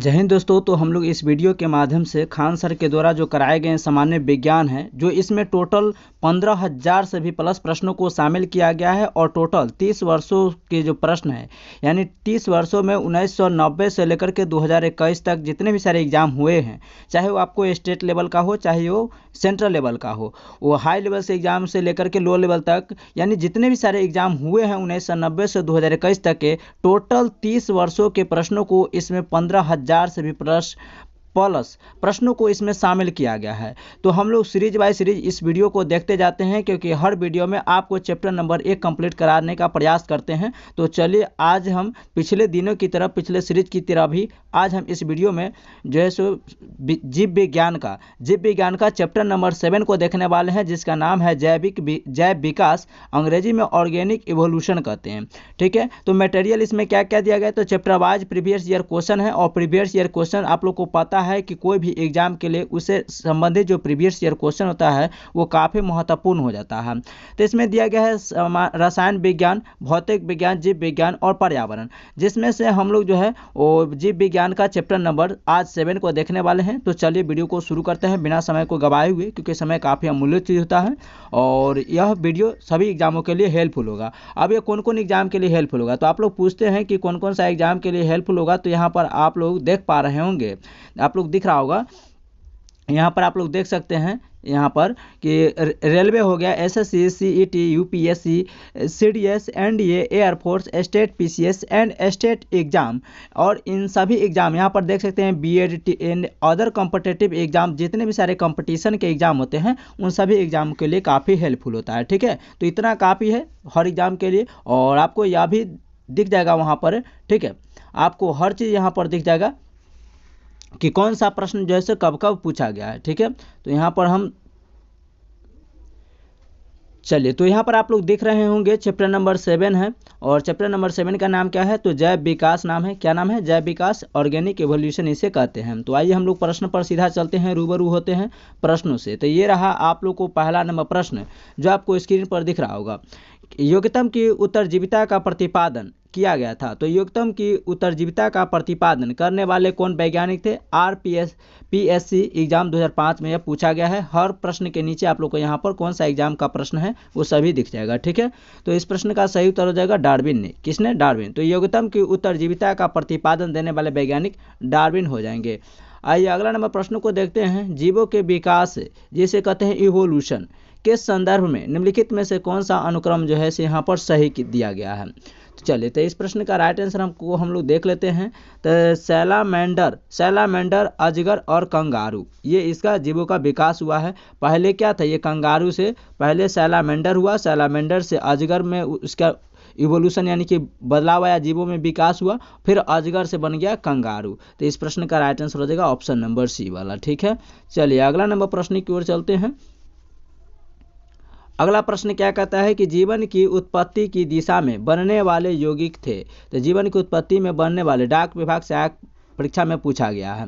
जय हिंद दोस्तों। तो हम लोग इस वीडियो के माध्यम से खान सर के द्वारा जो कराए गए सामान्य विज्ञान है, जो इसमें टोटल 15,000 से भी प्लस प्रश्नों को शामिल किया गया है और टोटल 30 वर्षों के जो प्रश्न है, यानी 30 वर्षों में 1990 से लेकर के 2021 तक जितने भी सारे एग्जाम हुए हैं, चाहे वो आपको स्टेट लेवल का हो, चाहे वो सेंट्रल लेवल का हो, वो हाई लेवल से एग्जाम से लेकर के लो लेवल तक, यानी जितने भी सारे एग्जाम हुए हैं 1990 से 2021 तक के टोटल 30 वर्षों के प्रश्नों को इसमें 15,000 से भी प्लस प्रश्नों को इसमें शामिल किया गया है। तो हम लोग सीरीज बाय सीरीज इस वीडियो को देखते जाते हैं, क्योंकि हर वीडियो में आपको चैप्टर नंबर 1 कंप्लीट कराने का प्रयास करते हैं। तो चलिए आज हम पिछले दिनों की तरह, पिछले सीरीज की तरह भी आज हम इस वीडियो में जो है सो जीव विज्ञान का चैप्टर नंबर 7 को देखने वाले हैं, जिसका नाम है जैव विकास, अंग्रेजी में ऑर्गेनिक इवोल्यूशन कहते हैं। ठीक है, तो मटेरियल इसमें क्या क्या दिया गया, तो chapter wise previous year question है, और प्रीवियस ईयर क्वेश्चन आप लोग को पता है कि कोई भी एग्जाम के लिए उससे संबंधित जो प्रीवियस ईयर क्वेश्चन होता है वो काफ़ी महत्वपूर्ण हो जाता है। तो इसमें दिया गया है रसायन विज्ञान, भौतिक विज्ञान, जीव विज्ञान और पर्यावरण, जिसमें से हम लोग जो है वो जीव विज्ञान का चैप्टर नंबर आज 7 को देखने वाले हैं। तो चलिए वीडियो को शुरू करते हैं बिना समय को गवाए हुए, क्योंकि समय काफ़ी अमूल्य चीज़ होता है और यह वीडियो सभी एग्जामों के लिए हेल्पफुल होगा। अब ये कौन कौन एग्जाम के लिए हेल्पफुल होगा, तो आप लोग पूछते हैं कि कौन कौन सा एग्जाम के लिए हेल्पफुल होगा। तो यहाँ पर आप लोग देख पा रहे होंगे, आप लोग दिख रहा होगा, यहाँ पर आप लोग देख सकते हैं यहाँ पर कि रेलवे हो गया, SSC, CET, UPSC, CDS, NDA, air force, state PCS and state exam, और इन सभी एग्जाम यहाँ पर देख सकते हैं BEd and other competitive exam, जितने भी सारे कंपटीशन के एग्जाम होते हैं उन सभी एग्जाम के लिए काफ़ी हेल्पफुल होता है। ठीक है, तो इतना काफ़ी है हर एग्जाम के लिए, और आपको यह भी दिख जाएगा वहाँ पर। ठीक है, आपको हर चीज़ यहाँ पर दिख जाएगा कि कौन सा प्रश्न जो है कब कब पूछा गया है। ठीक है, तो यहाँ पर हम चलिए, तो यहाँ पर आप लोग देख रहे होंगे चैप्टर नंबर 7 है, और चैप्टर नंबर 7 का नाम क्या है, तो जैव विकास नाम है। क्या नाम है? जैव विकास, ऑर्गेनिक एवोल्यूशन इसे कहते हैं। तो आइए हम लोग प्रश्न पर सीधा चलते हैं, रूबरू होते हैं प्रश्नों से। तो ये रहा आप लोग को पहला नंबर प्रश्न, जो आपको स्क्रीन पर दिख रहा होगा। योग्यतम की उत्तरजीविता का प्रतिपादन किया गया था। तो योग्यतम की उत्तरजीविता का प्रतिपादन करने वाले कौन वैज्ञानिक थे? पीएससी एग्जाम 2005 में यह पूछा गया है। हर प्रश्न के नीचे आप लोग को यहाँ पर कौन सा एग्जाम का प्रश्न है वो सभी दिख जाएगा। ठीक है, तो इस प्रश्न का सही उत्तर हो जाएगा डार्विन ने। किसने? डार्विन। तो योग्यतम की उत्तरजीविता का प्रतिपादन देने वाले वैज्ञानिक डार्विन हो जाएंगे। आइए अगला नंबर प्रश्न को देखते हैं। जीवों के विकास जिसे कहते हैं इवोल्यूशन के संदर्भ में निम्नलिखित में से कौन सा अनुक्रम जो है यहाँ पर सही दिया गया है? तो चलिए, तो इस प्रश्न का राइट आंसर हम लोग देख लेते हैं। तो सैलामेंडर, अजगर और कंगारू, ये इसका जीवों का विकास हुआ है। पहले क्या था, ये कंगारू से पहले सैलामेंडर हुआ, सैलामेंडर से अजगर में उसका इवोल्यूशन यानी कि बदलाव आया, जीवों में विकास हुआ, फिर अजगर से बन गया कंगारू। तो इस प्रश्न का राइट आंसर हो जाएगा ऑप्शन नंबर सी वाला। ठीक है, चलिए अगला नंबर प्रश्न की ओर चलते हैं। अगला प्रश्न क्या कहता है कि जीवन की उत्पत्ति की दिशा में बनने वाले यौगिक थे। तो जीवन की उत्पत्ति में बनने वाले, डाक विभाग से परीक्षा में पूछा गया है।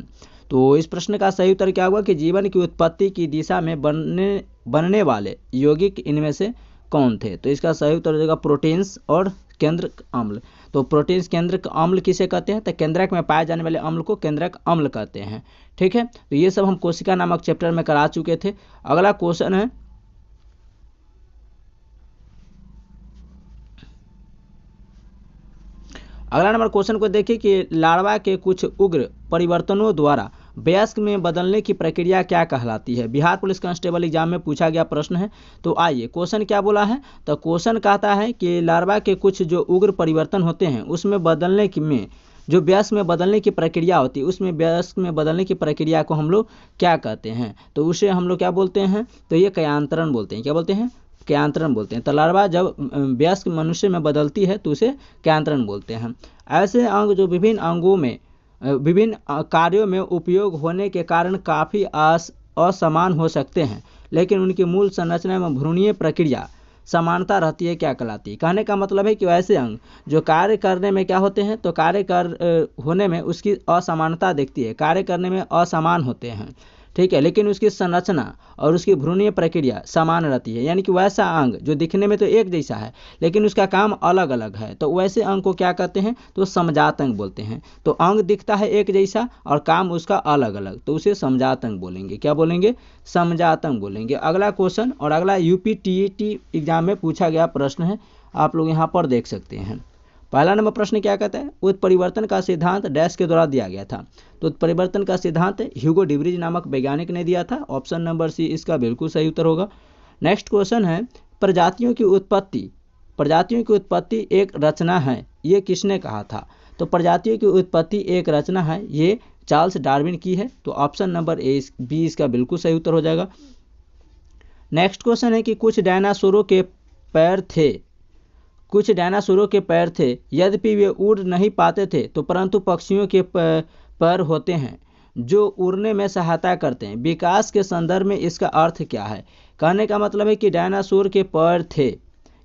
तो इस प्रश्न का सही उत्तर क्या हुआ कि जीवन की उत्पत्ति की दिशा में बनने वाले यौगिक इनमें से कौन थे? तो इसका सही उत्तर हो जाएगा प्रोटीन्स और केंद्रक अम्ल। तो प्रोटीन्स, केंद्रक अम्ल किसे कहते हैं? तो केंद्रक में पाए जाने वाले अम्ल को केंद्रक अम्ल कहते हैं। ठीक है, तो ये सब हम कोशिका नामक चैप्टर में करा चुके थे। अगला क्वेश्चन है, अगला नंबर क्वेश्चन को देखिए कि लार्वा के कुछ उग्र परिवर्तनों द्वारा वयस्क में बदलने की प्रक्रिया क्या कहलाती है? बिहार पुलिस कांस्टेबल एग्जाम में पूछा गया प्रश्न है। तो आइए क्वेश्चन क्या बोला है, तो क्वेश्चन कहता है कि लार्वा के कुछ जो उग्र परिवर्तन होते हैं उसमें बदलने में जो वयस्क में बदलने की प्रक्रिया होती है, उसमें वयस्क में बदलने की प्रक्रिया को हम लोग क्या कहते हैं? तो उसे हम लोग क्या बोलते हैं? तो ये कयांतरण बोलते हैं। क्या बोलते हैं? कयांतरण बोलते हैं। तो लार्वा जब वयस्क मनुष्य में बदलती है तो उसे कयांतरण बोलते हैं। ऐसे अंग जो विभिन्न अंगों में विभिन्न कार्यों में उपयोग होने के कारण काफ़ी असमान हो सकते हैं, लेकिन उनकी मूल संरचना में भ्रूणीय प्रक्रिया समानता रहती है, क्या कहलाती है? कहने का मतलब है कि ऐसे अंग जो कार्य करने में क्या होते हैं, तो होने में उसकी असमानता दिखती है, कार्य करने में असमान होते हैं। ठीक है, लेकिन उसकी संरचना और उसकी भ्रूणीय प्रक्रिया समान रहती है। यानी कि वैसा अंग जो दिखने में तो एक जैसा है लेकिन उसका काम अलग अलग है, तो वैसे अंग को क्या कहते हैं, तो समजात अंग बोलते हैं। तो अंग दिखता है एक जैसा और काम उसका अलग अलग, तो उसे समजात अंग बोलेंगे। क्या बोलेंगे, समजात अंग बोलेंगे। अगला क्वेश्चन और अगला यूपी टीईटी एग्जाम में पूछा गया प्रश्न है, आप लोग यहाँ पर देख सकते हैं। पहला नंबर प्रश्न क्या कहता है, उत्परिवर्तन का सिद्धांत डैश के द्वारा दिया गया था। तो उत्परिवर्तन का सिद्धांत ह्यूगो डिब्रीज नामक वैज्ञानिक ने दिया था। ऑप्शन नंबर सी इसका बिल्कुल सही उत्तर होगा। नेक्स्ट क्वेश्चन है, प्रजातियों की उत्पत्ति एक रचना है, ये किसने कहा था। तो प्रजातियों की उत्पत्ति एक रचना है, ये चार्ल्स डार्विन की है। तो ऑप्शन नंबर ए बी इसका बिल्कुल सही उत्तर हो जाएगा। नेक्स्ट क्वेश्चन है कि कुछ डायनासोरों के पैर थे, यद्यपि वे उड़ नहीं पाते थे, तो परंतु पक्षियों के पैर होते हैं जो उड़ने में सहायता करते हैं। विकास के संदर्भ में इसका अर्थ क्या है। कहने का मतलब है कि डायनासोर के पैर थे,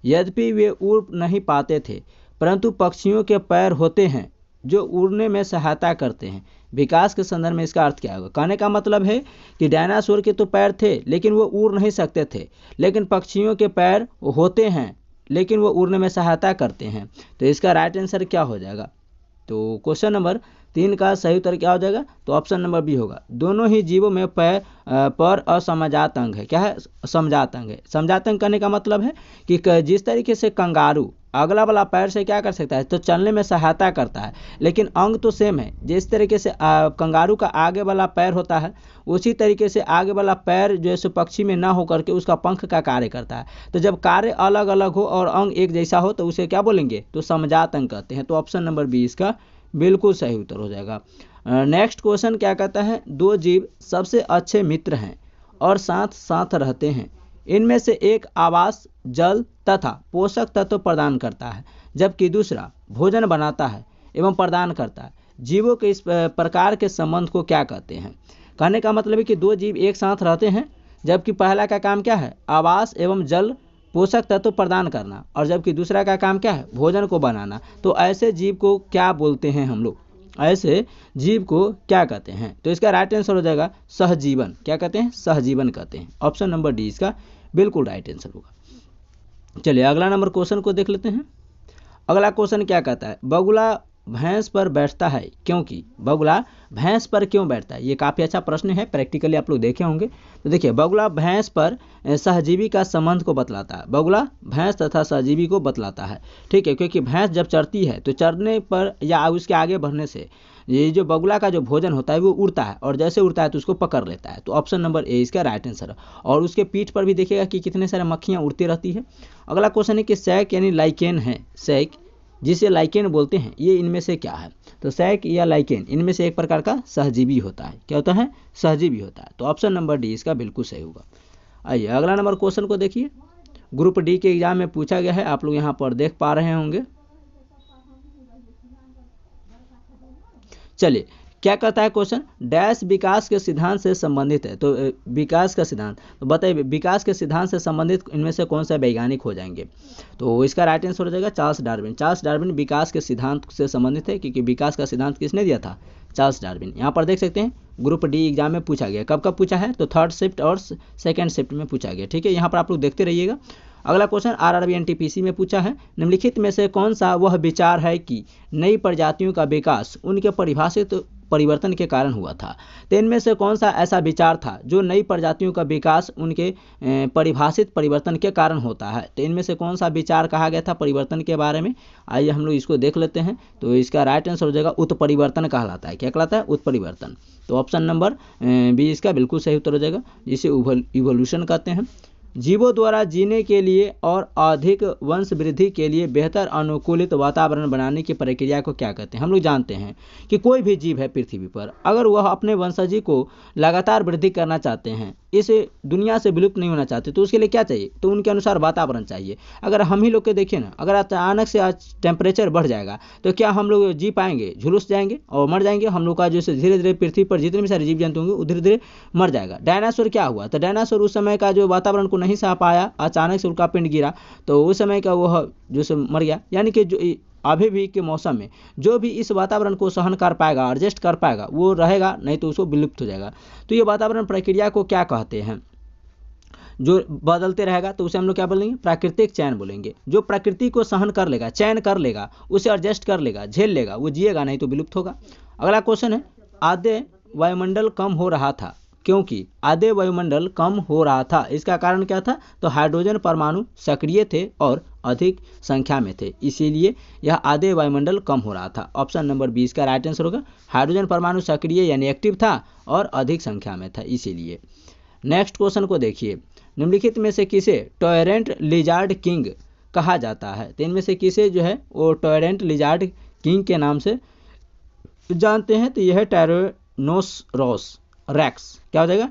यद्यपि वे उड़ नहीं पाते थे, परंतु पक्षियों के पैर होते हैं जो उड़ने में सहायता करते हैं। विकास के संदर्भ में इसका अर्थ क्या होगा। कहने का मतलब है कि डायनासोर के तो पैर थे लेकिन वो उड़ नहीं सकते थे, लेकिन पक्षियों के पैर होते हैं लेकिन वो उड़ने में सहायता करते हैं। तो इसका राइट आंसर क्या हो जाएगा। तो क्वेश्चन नंबर 3 का सही उत्तर क्या हो जाएगा, तो ऑप्शन नंबर बी होगा। दोनों ही जीवों में पर असमजात अंग है। क्या है, समजात अंग है। समजात अंग करने का मतलब है कि जिस तरीके से कंगारू अगला वाला पैर से क्या कर सकता है, तो चलने में सहायता करता है, लेकिन अंग तो सेम है। जिस तरीके से कंगारू का आगे वाला पैर होता है, उसी तरीके से आगे वाला पैर जैसे पक्षी में ना हो करके उसका पंख का कार्य करता है। तो जब कार्य अलग अलग हो और अंग एक जैसा हो तो उसे क्या बोलेंगे, तो समजात अंग कहते हैं। तो ऑप्शन नंबर बी इसका बिल्कुल सही उत्तर हो जाएगा। नेक्स्ट क्वेश्चन क्या कहता है, दो जीव सबसे अच्छे मित्र हैं और साथ साथ रहते हैं। इनमें से एक आवास, जल तथा पोषक तत्व प्रदान करता है, जबकि दूसरा भोजन बनाता है एवं प्रदान करता है। जीवों के इस प्रकार के संबंध को क्या कहते हैं। कहने का मतलब है कि दो जीव एक साथ रहते हैं, जबकि पहला का काम क्या है, आवास एवं जल पोषक तत्व प्रदान करना, और जबकि दूसरा का काम क्या है, भोजन को बनाना। तो ऐसे जीव को क्या बोलते हैं हम लोग, ऐसे जीव को क्या कहते हैं। तो इसका राइट आंसर हो जाएगा सहजीवन। क्या कहते हैं, सहजीवन कहते हैं। ऑप्शन नंबर डी इसका बिल्कुल राइट आंसर होगा। चलिए अगला नंबर क्वेश्चन को देख लेते हैं। अगला क्वेश्चन क्या कहता है, बगुला भैंस पर बैठता है क्योंकि। बगुला भैंस पर क्यों बैठता है, ये काफ़ी अच्छा प्रश्न है, प्रैक्टिकली आप लोग देखे होंगे। तो देखिए, बगुला भैंस पर सहजीवी का संबंध को बतलाता है। बगुला भैंस तथा सहजीवी को बतलाता है, ठीक है, क्योंकि भैंस जब चरती है तो चरने पर या उसके आगे बढ़ने से ये जो बगुला का जो भोजन होता है वो उड़ता है, और जैसे उड़ता है तो उसको पकड़ लेता है। तो ऑप्शन नंबर ए इसका राइट आंसर है। और उसके पीठ पर भी देखिएगा कि कितने सारे मक्खियाँ उड़ती रहती है। अगला क्वेश्चन है कि सैक यानी लाइकेन है, सैक जिसे लाइकेन बोलते हैं, ये इनमें से क्या है। तो सैक या लाइकेन इनमें से एक प्रकार का सहजीवी होता है। क्या होता है, सहजीवी होता है। तो ऑप्शन नंबर डी इसका बिल्कुल सही होगा। आइए अगला नंबर क्वेश्चन को देखिए, ग्रुप डी के एग्जाम में पूछा गया है, आप लोग यहाँ पर देख पा रहे होंगे। चलिए क्या कहता है क्वेश्चन, डैश विकास के सिद्धांत से संबंधित है। तो विकास का सिद्धांत, तो बताइए विकास के सिद्धांत से संबंधित इनमें से कौन सा वैज्ञानिक हो जाएंगे। तो इसका राइट आंसर हो जाएगा चार्ल्स डार्विन। चार्ल्स डार्विन विकास के सिद्धांत से संबंधित है, क्योंकि विकास का सिद्धांत किसने दिया था, चार्ल्स डार्विन। यहाँ पर देख सकते हैं ग्रुप डी एग्जाम में पूछा गया। कब कब पूछा है, तो थर्ड शिफ्ट और सेकेंड शिफ्ट में पूछा गया, ठीक है। यहाँ पर आप लोग देखते रहिएगा। अगला क्वेश्चन आरआरबी एनटीपीसी में पूछा है, निम्नलिखित में से कौन सा वह विचार है कि नई प्रजातियों का विकास उनके परिभाषित परिवर्तन के कारण हुआ था। तो इनमें से कौन सा ऐसा विचार था जो नई प्रजातियों का विकास उनके परिभाषित परिवर्तन के कारण होता है। तो इनमें से कौन सा विचार कहा गया था परिवर्तन के बारे में, आइए हम लोग इसको देख लेते हैं। तो इसका राइट आंसर हो जाएगा उत्परिवर्तन कहलाता है। क्या कहलाता है, उत्परिवर्तन। तो ऑप्शन नंबर बी इसका बिल्कुल सही उत्तर हो जाएगा, जिसे इवोल्यूशन कहते हैं। जीवों द्वारा जीने के लिए और अधिक वंश वृद्धि के लिए बेहतर अनुकूलित वातावरण बनाने की प्रक्रिया को क्या कहते हैं। हम लोग जानते हैं कि कोई भी जीव है पृथ्वी पर, अगर वह अपने वंशजी को लगातार वृद्धि करना चाहते हैं, इस दुनिया से विलुप्त नहीं होना चाहते, तो उसके लिए क्या चाहिए, तो उनके अनुसार वातावरण चाहिए। अगर हम ही लोग के देखिए ना, अगर अचानक से आज टेम्परेचर बढ़ जाएगा तो क्या हम लोग जी पाएंगे, झुलस जाएंगे और मर जाएंगे। हम लोग का जैसे धीरे धीरे पृथ्वी पर जितने भी सारे जीव जंतु होंगे वो धीरे धीरे मर जाएगा। डायनासोर क्या हुआ, तो डायनासोर उस समय का जो वातावरण को नहीं सह पाया, अचानक से उनका पिंड गिरा, तो उस समय का वह जो मर गया। यानी कि जो अभी भी के मौसम में जो भी इस वातावरण को सहन कर पाएगा, एडजस्ट कर पाएगा, वो रहेगा, नहीं तो उसको विलुप्त हो जाएगा। तो ये वातावरण प्रक्रिया को क्या कहते हैं? जो बदलते रहेगा तो उसे हम लोग क्या बोलेंगे? प्राकृतिक चयन बोलेंगे। जो प्रकृति को सहन कर लेगा, चयन कर लेगा, उसे एडजस्ट कर लेगा, झेल लेगा, वो जिएगा, नहीं तो विलुप्त होगा। अगला क्वेश्चन है, आधे वायुमंडल कम हो रहा था, क्योंकि आधे वायुमंडल कम हो रहा था, इसका कारण क्या था? तो हाइड्रोजन परमाणु सक्रिय थे और अधिक संख्या में थे, इसीलिए यह आधे वायुमंडल कम हो रहा था। ऑप्शन नंबर 20 का राइट आंसर होगा। हाइड्रोजन परमाणु सक्रिय यानी एक्टिव था और अधिक संख्या में था, इसीलिए। नेक्स्ट क्वेश्चन को देखिए, निम्नलिखित में से किसे टॉयरेंट लिजार्ड किंग कहा जाता है? तो इनमें से किसे जो है वो टॉयरेंट लिजार्ड किंग के नाम से जानते हैं? तो यह है टायरेनोसॉरस रेक्स। क्या हो जाएगा?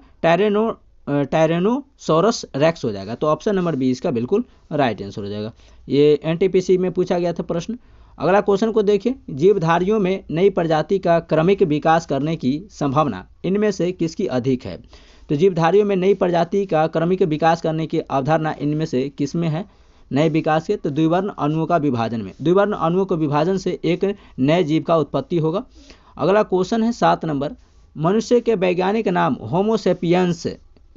टायरेनोसॉरस रेक्स हो जाएगा। तो ऑप्शन नंबर 20 का बिल्कुल राइट आंसर हो जाएगा। ये एनटीपीसी में पूछा गया था प्रश्न। अगला क्वेश्चन को देखिए, जीवधारियों में नई प्रजाति का क्रमिक विकास करने की संभावना इनमें से किसकी अधिक है? तो जीवधारियों में नई प्रजाति का क्रमिक विकास करने की अवधारणा इनमें से किसमें है? नए विकास के, तो द्विवर्ण अणुओं का विभाजन में। द्विवर्ण अणुओं के विभाजन से एक नए जीव का उत्पत्ति होगा। अगला क्वेश्चन है 7 नंबर, मनुष्य के वैज्ञानिक नाम होमोसेपियंस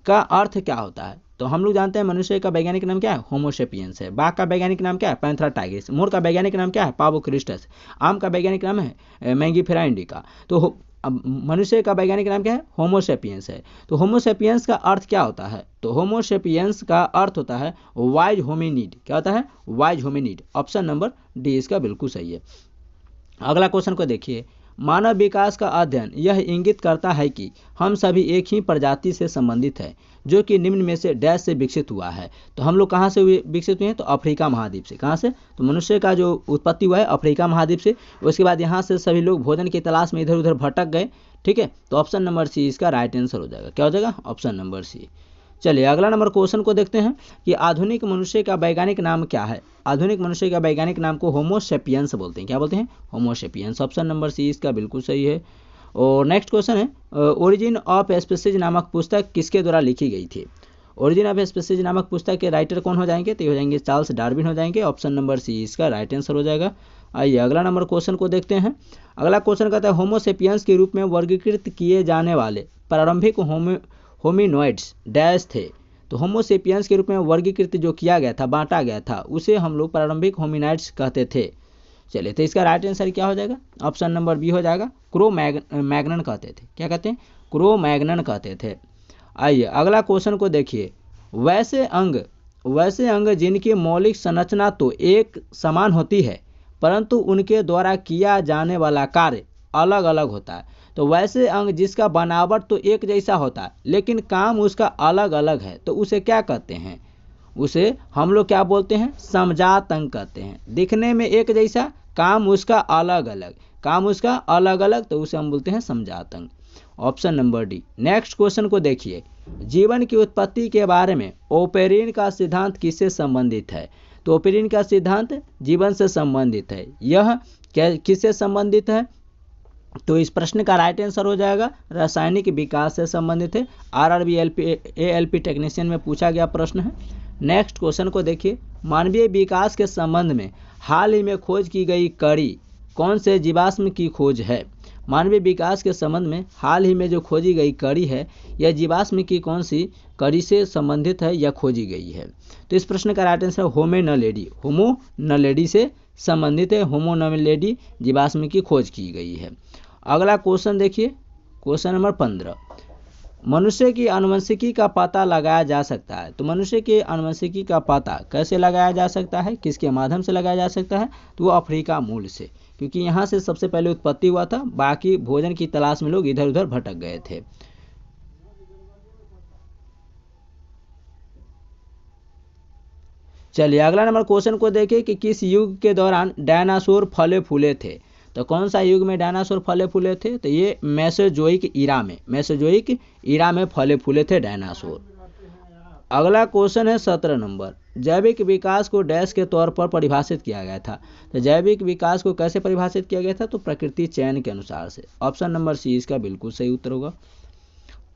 का अर्थ क्या होता है? तो हम लोग जानते हैं मनुष्य का वैज्ञानिक नाम क्या है? होमोसेपियंस है। बाघ का वैज्ञानिक नाम क्या है? Panthera Tigris. मोर का वैज्ञानिक नाम क्या है? पावो क्रिस्टस। आम का वैज्ञानिक नाम है मैंगीफेरा इंडिका। तो मनुष्य का वैज्ञानिक नाम क्या है? होमोसेपियंस है। तो होमोसेपियंस का अर्थ क्या होता है? तो होमोसेपियंस का अर्थ होता है वाइज होमिनिड। क्या होता है? Wise hominid. Option number D इसका बिल्कुल सही है। अगला क्वेश्चन को देखिए, मानव विकास का अध्ययन यह इंगित करता है कि हम सभी एक ही प्रजाति से संबंधित है, जो कि निम्न में से डैश से विकसित हुआ है। तो हम लोग कहाँ से विकसित हुए हैं? तो अफ्रीका महाद्वीप से। कहाँ से? तो मनुष्य का जो उत्पत्ति हुआ है अफ्रीका महाद्वीप से। उसके बाद यहाँ से सभी लोग भोजन की तलाश में इधर उधर भटक गए। ठीक है, तो ऑप्शन नंबर सी इसका राइट आंसर हो जाएगा। क्या हो जाएगा? Option number C. चलिए अगला नंबर क्वेश्चन को देखते हैं कि आधुनिक मनुष्य का वैज्ञानिक नाम क्या है? आधुनिक मनुष्य का वैज्ञानिक नाम को होमोसेपियंस बोलते हैं। क्या बोलते हैं? होमोसेपियंस। ऑप्शन नंबर सी इसका बिल्कुल सही है। और नेक्स्ट क्वेश्चन है, ओरिजिन ऑफ स्पीसीज नामक पुस्तक किसके द्वारा लिखी गई थी? ओरिजिन ऑफ स्पीसीज नामक पुस्तक के राइटर कौन हो जाएंगे? तो हो जाएंगे चार्ल्स डार्विन हो जाएंगे। ऑप्शन नंबर सी इसका राइट आंसर हो जाएगा। आइए अगला नंबर क्वेश्चन को देखते हैं। अगला क्वेश्चन कहता है, होमोसेपियंस के रूप में वर्गीकृत किए जाने वाले प्रारंभिक होमिनॉइड्स डैश थे। तो होमोसेपियंस के रूप में वर्गीकृत जो किया गया था, बांटा गया था, उसे हम लोग प्रारंभिक होमिनाइड्स कहते थे। चलिए, तो इसका राइट आंसर क्या हो जाएगा? ऑप्शन नंबर बी हो जाएगा, क्रो-मैग्नन कहते थे। क्या कहते हैं? क्रो-मैग्नन कहते थे। आइए अगला क्वेश्चन को देखिए, वैसे अंग जिनकी मौलिक संरचना तो एक समान होती है, परंतु उनके द्वारा किया जाने वाला कार्य अलग अलग होता है। तो वैसे अंग जिसका बनावट तो एक जैसा होता है, लेकिन काम उसका अलग अलग है, तो उसे क्या कहते हैं? उसे हम लोग क्या बोलते हैं? समजात अंग कहते हैं। दिखने में एक जैसा, काम उसका अलग अलग, तो उसे हम बोलते हैं समजात अंग। Option number D. Next question को देखिए, जीवन की उत्पत्ति के बारे में ओपेरिन का सिद्धांत किससे संबंधित है? तो ओपेरिन का सिद्धांत जीवन से संबंधित है। यह किससे संबंधित है? तो इस प्रश्न का राइट आंसर हो जाएगा रासायनिक विकास से संबंधित है। आरआरबी एएलपी टेक्नीशियन में पूछा गया प्रश्न है। नेक्स्ट क्वेश्चन को देखिए, मानवीय विकास के संबंध में हाल ही में खोज की गई कड़ी कौन से जीवाश्म की खोज है? मानवीय विकास के संबंध में हाल ही में जो खोजी गई कड़ी है, यह जीवाश्म की कौन सी कड़ी से संबंधित है या खोजी गई है? तो इस प्रश्न का राइट आंसर होमोनलेडी से संबंधित है। होमोनलेडी जीवाश्म की खोज की गई है। अगला क्वेश्चन देखिए, क्वेश्चन नंबर 15, मनुष्य की आनुवंशिकी का पता लगाया जा सकता है। तो मनुष्य की आनुवंशिकी का पता कैसे लगाया जा सकता है, किसके माध्यम से लगाया जा सकता है? तो वो अफ्रीका मूल से, क्योंकि यहाँ से सबसे पहले उत्पत्ति हुआ था, बाकी भोजन की तलाश में लोग इधर उधर भटक गए थे। चलिए अगला नंबर क्वेश्चन को देखिए कि किस युग के दौरान डायनासोर फले फूले थे? तो कौन सा युग में डायनासोर फले फूले थे? तो ये मेसोजोइक ईरा में फले फूले थे डायनासोर। अगला क्वेश्चन है 17 नंबर, जैविक विकास को डैश के तौर पर परिभाषित किया गया था। तो जैविक विकास को कैसे परिभाषित किया गया था? तो प्रकृति चयन के अनुसार से। ऑप्शन नंबर सी इसका बिल्कुल सही उत्तर होगा।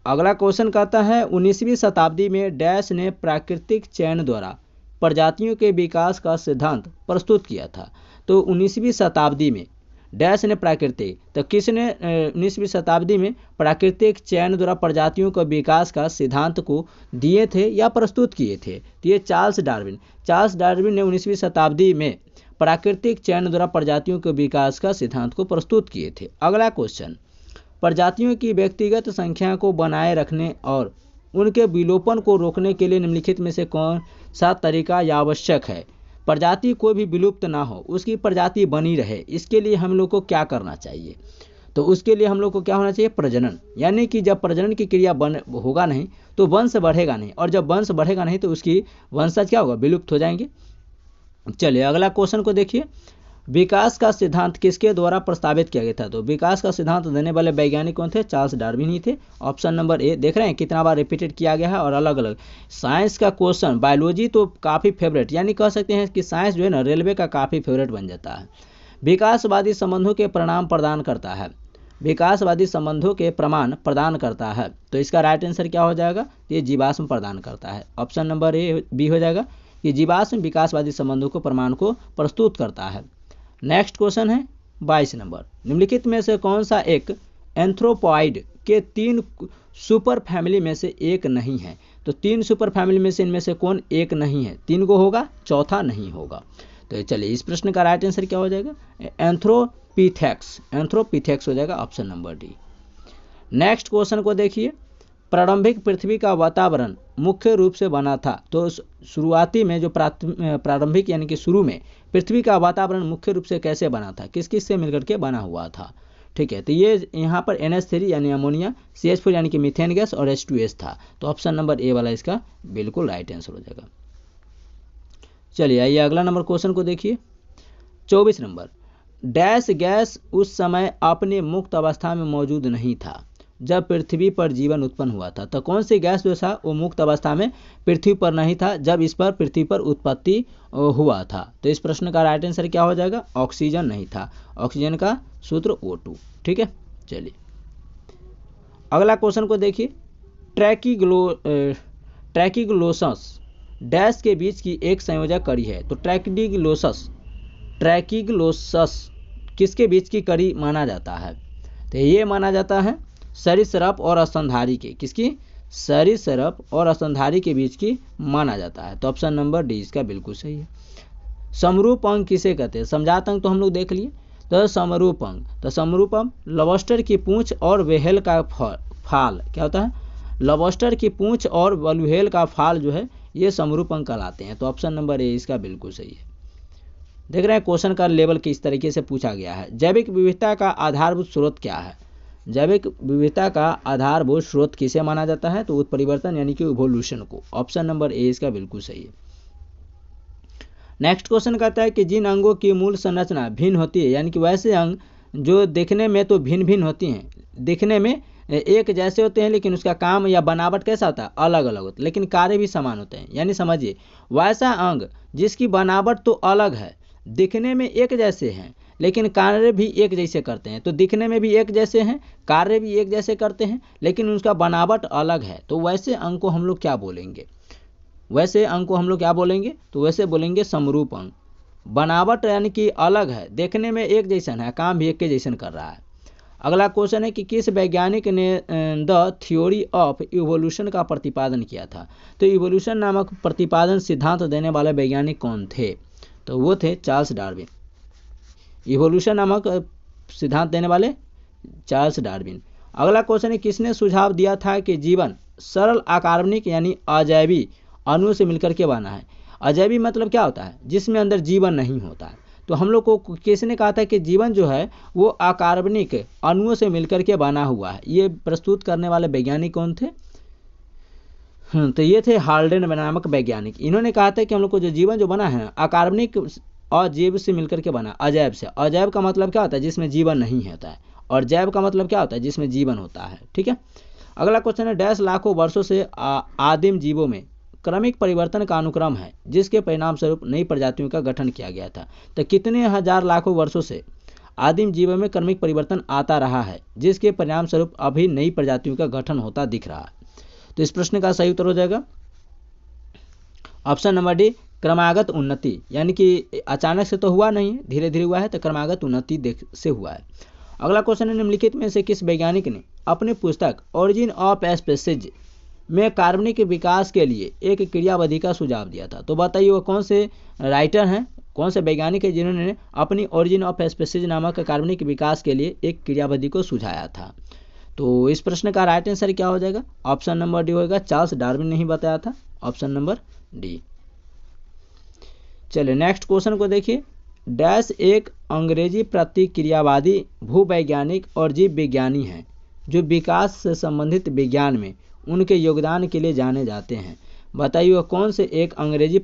अगला क्वेश्चन कहता है, 19वीं शताब्दी में डैश ने प्राकृतिक चयन द्वारा प्रजातियों के विकास का सिद्धांत प्रस्तुत किया था। तो 19वीं शताब्दी में डैश ने प्राकृतिक, तो किसने 19वीं शताब्दी में प्राकृतिक चयन द्वारा प्रजातियों का विकास का सिद्धांत को दिए थे या प्रस्तुत किए थे? तो ये चार्ल्स डार्विन ने 19वीं शताब्दी में प्राकृतिक चयन द्वारा प्रजातियों के विकास का सिद्धांत को प्रस्तुत किए थे। अगला क्वेश्चन, प्रजातियों की व्यक्तिगत संख्या को बनाए रखने और उनके विलोपन को रोकने के लिए निम्नलिखित में से कौन सा तरीका या आवश्यक है? प्रजाति कोई भी विलुप्त ना हो, उसकी प्रजाति बनी रहे, इसके लिए हम लोग को क्या करना चाहिए? तो उसके लिए हम लोग को क्या होना चाहिए? प्रजनन। यानी कि जब प्रजनन की क्रिया होगा नहीं तो वंश बढ़ेगा नहीं, और जब वंश बढ़ेगा नहीं तो उसकी वंशज क्या होगा? विलुप्त हो जाएंगे। चलिए अगला क्वेश्चन को देखिए, विकास का सिद्धांत किसके द्वारा प्रस्तावित किया गया था? तो विकास का सिद्धांत देने वाले वैज्ञानिक कौन थे? चार्ल्स डार्विन ही थे। ऑप्शन नंबर ए, देख रहे हैं कितना बार रिपीटेड किया गया है और अलग अलग। साइंस का क्वेश्चन, बायोलॉजी तो काफ़ी फेवरेट, यानी कह सकते हैं कि साइंस जो है ना रेलवे का काफ़ी फेवरेट बन जाता है। विकासवादी संबंधों के प्रमाण प्रदान करता है, विकासवादी संबंधों के प्रमाण प्रदान करता है, तो इसका राइट आंसर क्या हो जाएगा? ये जीवाश्म प्रदान करता है। ऑप्शन नंबर ए बी हो जाएगा कि जीवाश्म विकासवादी संबंधों को प्रमाण को प्रस्तुत करता है। नेक्स्ट क्वेश्चन है 22 नंबर, निम्नलिखित में से कौन सा एक एंथ्रोपॉइड के 3 सुपर फैमिली में से एक नहीं है? तो 3 सुपर फैमिली में से इनमें से कौन एक नहीं है? 3 को होगा, चौथा नहीं होगा। तो चलिए इस प्रश्न का राइट आंसर क्या हो जाएगा? एंथ्रोपिथेक्स हो जाएगा, option number D. Next question को देखिए, प्रारंभिक पृथ्वी का वातावरण मुख्य रूप से बना था। तो शुरुआती में जो प्रारंभिक यानी कि शुरू में पृथ्वी का वातावरण मुख्य रूप से कैसे बना था? किस किस से मिलकर के बना हुआ था? ठीक है, तो ये यहाँ पर NH3 यानी अमोनिया, CH4 यानी कि मीथेन गैस और H2S था। तो ऑप्शन नंबर ए वाला इसका बिल्कुल राइट आंसर हो जाएगा। चलिए आइए अगला नंबर क्वेश्चन को देखिए, 24 नंबर, डैश गैस उस समय अपने मुक्त अवस्था में मौजूद नहीं था जब पृथ्वी पर जीवन उत्पन्न हुआ था। तो कौन सी गैस जो था वो मुक्त अवस्था में पृथ्वी पर नहीं था जब इस पर पृथ्वी पर उत्पत्ति हुआ था? तो इस प्रश्न का राइट आंसर क्या हो जाएगा? ऑक्सीजन नहीं था, ऑक्सीजन का सूत्र O2। ठीक है, चलिए अगला क्वेश्चन को देखिए, ट्रैकिग्लोसस डैश के बीच की एक संयोजक कड़ी है। तो ट्रैकिग्लोसस किसके बीच की कड़ी माना जाता है? तो ये माना जाता है सरीसृप और स्तनधारी के, किसकी? सरीसृप और स्तनधारी के बीच की माना जाता है। तो ऑप्शन नंबर डी इसका बिल्कुल सही है। समरूप अंग किसे कहते हैं? समजात अंग तो हम लोग देख लिए। तो समरूप अंग, तो समरूप अंग लॉबस्टर की पूंछ और व्हेल का फाल क्या होता है? लॉबस्टर की पूंछ और व्हेल का फाल जो है ये समरूप अंग कहलाते हैं। तो ऑप्शन नंबर ए इसका बिल्कुल सही है। देख रहे हैं क्वेश्चन का लेवल किस तरीके से पूछा गया है। जैविक विविधता का आधारभूत स्रोत क्या है? जैविक विविधता का आधारभूत स्रोत किसे माना जाता है? तो उत्परिवर्तन यानी कि इवोल्यूशन को। ऑप्शन नंबर ए इसका बिल्कुल सही है। नेक्स्ट क्वेश्चन कहता है कि जिन अंगों की मूल संरचना भिन्न होती है, यानी कि वैसे अंग जो देखने में तो भिन्न भिन्न होती हैं, दिखने में एक जैसे होते हैं लेकिन उसका काम या बनावट कैसा होता है? अलग अलग होता है, लेकिन कार्य भी समान होते हैं। यानी समझिए, वैसा अंग जिसकी बनावट तो अलग है, दिखने में एक जैसे हैं लेकिन कार्य भी एक जैसे करते हैं। तो दिखने में भी एक जैसे हैं, कार्य भी एक जैसे करते हैं, लेकिन उसका बनावट अलग है। तो वैसे अंग को हम लोग क्या बोलेंगे? वैसे अंग को हम लोग क्या बोलेंगे? तो वैसे बोलेंगे समरूप अंग। बनावट यानी कि अलग है, देखने में एक जैसन है, काम भी एक के जैसन कर रहा है। अगला क्वेश्चन है कि किस वैज्ञानिक ने द थ्योरी ऑफ इवोल्यूशन का प्रतिपादन किया था? तो इवोल्यूशन नामक प्रतिपादन सिद्धांत देने वाले वैज्ञानिक कौन थे? तो वो थे चार्ल्स डार्विन। इवोल्यूशन नामक सिद्धांत देने वाले चार्ल्स डार्विन। अगला क्वेश्चन है किसने सुझाव दिया था कि जीवन सरल अकार्बनिक यानी अजैवी अणुओं से मिलकर के बना है? अजैवी मतलब क्या होता है? जिसमें अंदर जीवन नहीं होता है। तो हम लोग को किसने कहा था कि जीवन जो है वो अकार्बनिक अणुओं से मिलकर के बना हुआ है? ये प्रस्तुत करने वाले वैज्ञानिक कौन थे? तो ये थे हाल्डेन नामक वैज्ञानिक। इन्होंने कहा था कि हम लोग को जो जीवन जो बना है अकार्बनिक और जैव से मिलकर के बना, अजैव से। अजैव का मतलब क्या होता है? जिसमें जीवन नहीं होता है। और जैव का मतलब क्या होता है? जिसमें जीवन होता है। ठीक है, अगला क्वेश्चन है डैश लाखों वर्षों से आदिम जीवों में क्रमिक परिवर्तन का अनुक्रम है जिसके परिणाम स्वरूप नई प्रजातियों का गठन किया गया था। तो कितने हजार लाखों वर्षों से आदिम जीवों में क्रमिक परिवर्तन आता रहा है जिसके परिणाम स्वरूप अभी नई प्रजातियों का गठन होता दिख रहा है? तो इस प्रश्न का सही उत्तर हो जाएगा ऑप्शन नंबर डी, क्रमागत उन्नति, यानी कि अचानक से तो हुआ नहीं, धीरे धीरे हुआ है, तो क्रमागत उन्नति से हुआ है। अगला क्वेश्चन है, निम्नलिखित में से किस वैज्ञानिक ने अपनी पुस्तक ओरिजिन ऑफ स्पीशीज में कार्बनिक विकास के लिए एक क्रियाविधि का सुझाव दिया था? तो बताइए वो कौन से राइटर हैं, कौन से वैज्ञानिक हैं जिन्होंने अपनी ओरिजिन ऑफ स्पीशीज नामक कार्बनिक विकास के लिए एक क्रियाविधि को सुझाया था? तो इस प्रश्न का राइट आंसर क्या हो जाएगा? ऑप्शन नंबर डी होगा, चार्ल्स डार्विन ने ही बताया था, ऑप्शन नंबर डी। चलिए नेक्स्ट क्वेश्चन को देखिए। डैश एक अंग्रेजी प्रतिक्रियावादी भूवैज्ञानिक और जीव विज्ञानी हैं जो विकास से संबंधित विज्ञान में उनके योगदान के लिए जाने जाते हैं। बताइए वह कौन से एक अंग्रेजी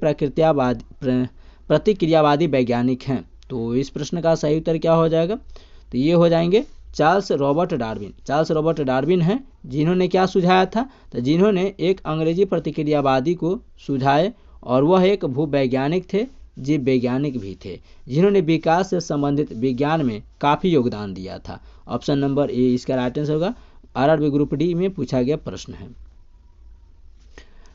प्रतिक्रियावादी वैज्ञानिक हैं? तो इस प्रश्न का सही उत्तर क्या हो जाएगा? तो ये हो जाएंगे Charles Robert Darwin. Charles Robert Darwin हैं जिन्होंने क्या सुझाया था? तो जिन्होंने एक अंग्रेजी प्रतिक्रियावादी को सुझाए, और वह एक भूवैज्ञानिक थे, जीव वैज्ञानिक भी थे, जिन्होंने विकास से संबंधित विज्ञान में काफ़ी योगदान दिया था। ऑप्शन नंबर ए इसका राइट आंसर होगा। आरआरबी ग्रुप डी में पूछा गया प्रश्न है।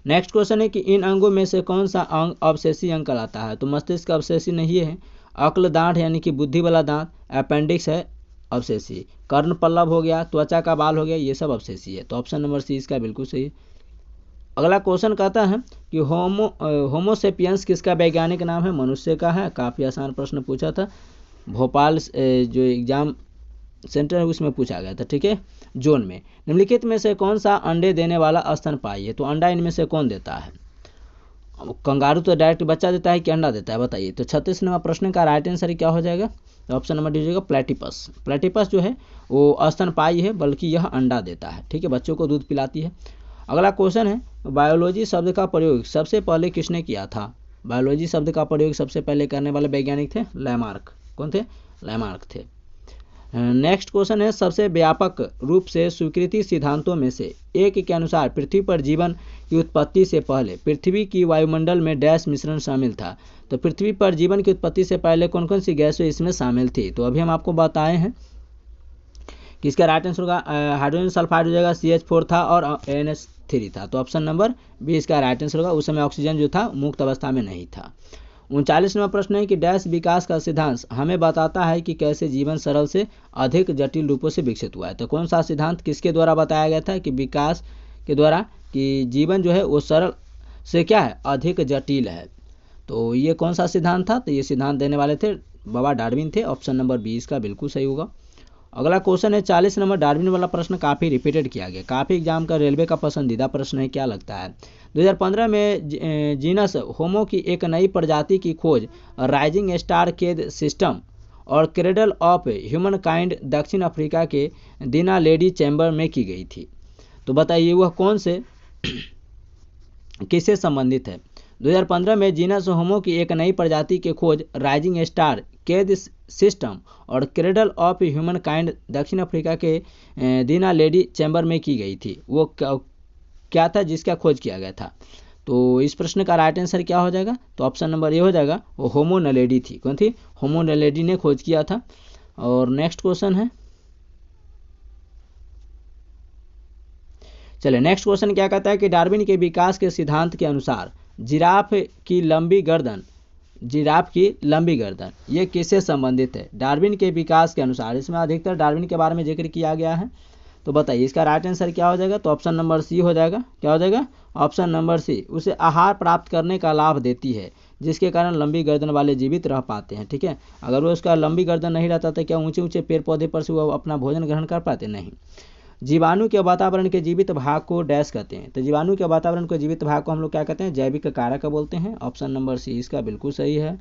नेक्स्ट क्वेश्चन है कि इन अंगों में से कौन सा अंग अवशेषी अंग कहलाता है? तो मस्तिष्क अवशेषी नहीं है, अक्ल दांत यानी कि बुद्धि वाला दांत, अपेंडिक्स है अवशेषी, कर्ण पल्लव हो गया, त्वचा का बाल हो गया, ये सब अवशेषी है। तो ऑप्शन नंबर सी इसका बिल्कुल सही है। अगला क्वेश्चन कहता है कि होमोसेपियंस किसका वैज्ञानिक नाम है? मनुष्य का है। काफ़ी आसान प्रश्न पूछा था, भोपाल जो एग्जाम सेंटर है उसमें पूछा गया था, ठीक है, जोन में। निम्नलिखित में से कौन सा अंडे देने वाला स्तनपायी है? तो अंडा इनमें से कौन देता है? कंगारू तो डायरेक्ट बच्चा देता है कि अंडा देता है? बताइए। तो 36 नंबर प्रश्न का राइट आंसर क्या हो जाएगा? ऑप्शन नंबर डी हो जाएगा प्लेटिपस। प्लेटिपस जो है वो स्तनपायी है, बल्कि यह अंडा देता है, ठीक है, बच्चों को दूध पिलाती है। अगला क्वेश्चन है, बायोलॉजी शब्द का प्रयोग सबसे पहले किसने किया था? बायोलॉजी शब्द का प्रयोग सबसे पहले करने वाले वैज्ञानिक थे लैमार्क। कौन थे? लैमार्क थे। नेक्स्ट क्वेश्चन है, सबसे व्यापक रूप से स्वीकृति सिद्धांतों में से एक के अनुसार पृथ्वी पर जीवन की उत्पत्ति से पहले पृथ्वी की वायुमंडल में डैश मिश्रण शामिल था। तो पृथ्वी पर जीवन की उत्पत्ति से पहले कौन कौन सी गैसें इसमें शामिल थी? तो अभी हम आपको बताए हैं कि इसका राइट आंसर होगा हाइड्रोजन सल्फाइड हो जाएगा, CH4 था और NH3 था। तो ऑप्शन नंबर बी इसका राइट आंसर होगा। उस समय ऑक्सीजन जो था मुक्त अवस्था में नहीं था। 39वां प्रश्न है कि डैश विकास का सिद्धांत हमें बताता है कि कैसे जीवन सरल से अधिक जटिल रूपों से विकसित हुआ है। तो कौन सा सिद्धांत किसके द्वारा बताया गया था कि विकास के द्वारा कि जीवन जो है वो सरल से क्या है, अधिक जटिल है? तो ये कौन सा सिद्धांत था? तो ये सिद्धांत देने वाले थे बाबा डार्विन थे। ऑप्शन नंबर 20 का बिल्कुल सही होगा। अगला क्वेश्चन है 40 नंबर, डार्विन वाला प्रश्न काफ़ी रिपीटेड किया गया, काफ़ी एग्जाम का रेलवे का पसंदीदा प्रश्न है, क्या लगता है? 2015 में जीनस होमो की एक नई प्रजाति की खोज राइजिंग स्टार केद सिस्टम और क्रेडल ऑफ ह्यूमन काइंड दक्षिण अफ्रीका के दिना लेडी चैम्बर में की गई थी। तो बताइए वह कौन से किससे संबंधित है? 2015 में जीनस होमो की एक नई प्रजाति की खोज राइजिंग स्टार केद सिस्टम और क्रेडल ऑफ ह्यूमन काइंड दक्षिण अफ्रीका के दिना लेडी चैम्बर में की गई थी। वो क्या था जिसका खोज किया गया था? तो इस प्रश्न का राइट आंसर क्या हो जाएगा? तो ऑप्शन नंबर ए हो जाएगा, वो होमो नलेडी थी। कौन थी? होमो नलेडी ने खोज किया था। और नेक्स्ट क्वेश्चन है, चलिए नेक्स्ट क्वेश्चन क्या कहता है कि डार्विन के विकास के सिद्धांत के अनुसार जिराफ की लंबी गर्दन ये किससे संबंधित है? डार्विन के विकास के अनुसार, इसमें अधिकतर डार्विन के बारे में जिक्र किया गया है। तो बताइए इसका राइट आंसर क्या हो जाएगा? तो ऑप्शन नंबर सी हो जाएगा। क्या हो जाएगा? Option number C. उसे आहार प्राप्त करने का लाभ देती है, जिसके कारण लंबी गर्दन वाले जीवित रह पाते हैं, ठीक है। अगर वो उसका लंबी गर्दन नहीं रहता तो क्या ऊंचे ऊंचे पेड़ पौधे पर से वो अपना भोजन ग्रहण कर पाते? नहीं। जीवाणु के वातावरण के जीवित भाग को डैश कहते हैं। तो जीवाणु के वातावरण के जीवित भाग को हम लोग क्या कहते हैं? जैविक कारक बोलते हैं। ऑप्शन नंबर सी इसका बिल्कुल सही है।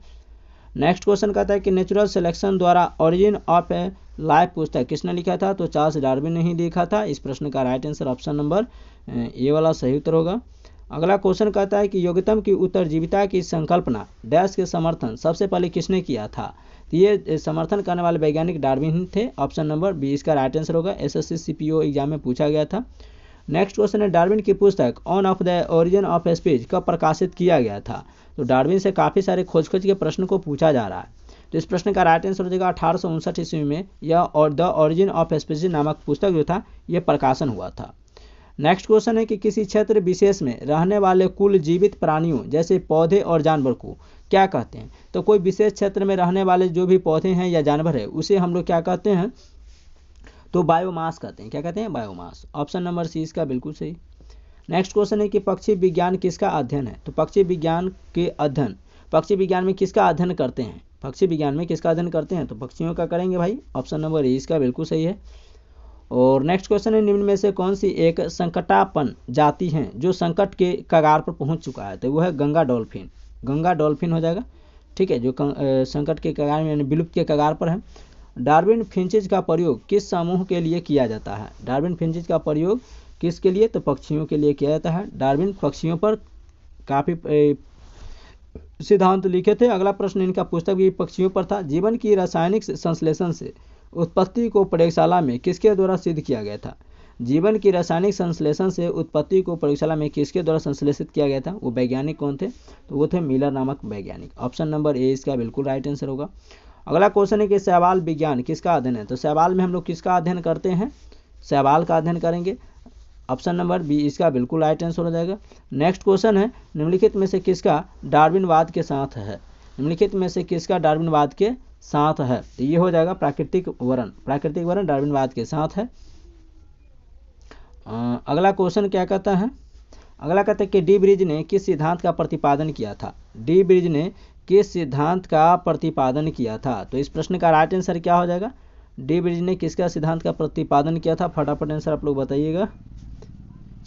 नेक्स्ट क्वेश्चन कहता है कि नेचुरल सिलेक्शन द्वारा ओरिजिन ऑफ ए लाइफ पुस्तक किसने लिखा था? तो चार्ल्स डार्विन ने ही लिखा था। इस प्रश्न का right answer option number A वाला सही उत्तर होगा। अगला क्वेश्चन कहता है कि योग्यतम की उत्तरजीविता की संकल्पना डैश के समर्थन सबसे पहले किसने किया था? तो ये समर्थन करने वाले वैज्ञानिक डार्विन थे। ऑप्शन नंबर बी इसका राइट आंसर होगा। SSC CPO एग्जाम में पूछा गया था। नेक्स्ट क्वेश्चन है, डार्विन की पुस्तक on off the origin of speech कब प्रकाशित किया गया था? तो डार्विन से काफ़ी सारे खोज के प्रश्न को पूछा जा रहा है। तो इस प्रश्न का राइट आंसर हो जाएगा 1859 ईस्वी में यह और द ओरिजिन ऑफ स्पीसीज नामक पुस्तक जो था ये प्रकाशन हुआ था। नेक्स्ट क्वेश्चन है कि किसी क्षेत्र विशेष में रहने वाले कुल जीवित प्राणियों जैसे पौधे और जानवर को क्या कहते हैं। तो कोई विशेष क्षेत्र में रहने वाले जो भी पौधे हैं या जानवर है उसे हम लोग क्या कहते हैं, तो बायोमास कहते हैं। क्या कहते हैं, बायोमास। ऑप्शन नंबर सी इसका बिल्कुल सही। नेक्स्ट क्वेश्चन है कि पक्षी विज्ञान किसका अध्ययन है। तो पक्षी विज्ञान में किसका अध्ययन करते हैं, पक्षी विज्ञान में किसका अध्ययन करते हैं, तो पक्षियों का करेंगे भाई। ऑप्शन नंबर ए इसका बिल्कुल सही है। और नेक्स्ट क्वेश्चन है निम्न में से कौन सी एक संकटापन्न जाति है जो संकट के कगार पर पहुंच चुका है। तो वो है गंगा डॉल्फिन। गंगा डॉल्फिन हो जाएगा, ठीक है, जो संकट के कगार में यानी विलुप्त के कगार पर है। डार्विन फिंचेज का प्रयोग किस समूह के लिए किया जाता है। डार्विन फिंचेज का प्रयोग किसके लिए, तो पक्षियों के लिए किया जाता है। डार्विन पक्षियों पर काफ़ी सिद्धांत लिखे थे। अगला प्रश्न इनका पुस्तक भी पक्षियों पर था। जीवन की रासायनिक संश्लेषण से उत्पत्ति को प्रयोगशाला में किसके द्वारा सिद्ध किया गया था। जीवन की रासायनिक संश्लेषण से उत्पत्ति को प्रयोगशाला में किसके द्वारा संश्लेषित किया गया था, वो वैज्ञानिक कौन थे, तो वो थे मिलर नामक वैज्ञानिक। ऑप्शन नंबर ए इसका बिल्कुल राइट आंसर होगा। अगला क्वेश्चन है कि शैवाल विज्ञान किसका अध्ययन है। तो शैवाल में हम लोग किसका अध्ययन करते हैं, शैवाल का अध्ययन करेंगे। ऑप्शन नंबर बी इसका बिल्कुल राइट आंसर हो जाएगा। नेक्स्ट क्वेश्चन है निम्नलिखित में से किसका डार्विनवाद के साथ है। निम्नलिखित में से किसका डार्विनवाद के साथ है, तो ये हो जाएगा प्राकृतिक वर्ण। प्राकृतिक वर्ण डार्विनवाद के साथ है। अगला क्वेश्चन क्या कहता है, अगला कहता है कि डी ब्रिज ने किस सिद्धांत का प्रतिपादन किया था। डी ब्रिज ने किस सिद्धांत का प्रतिपादन किया था, तो इस प्रश्न का राइट आंसर क्या हो जाएगा। डी ब्रिज ने किसका सिद्धांत का प्रतिपादन किया था, फटाफट आंसर आप लोग बताइएगा।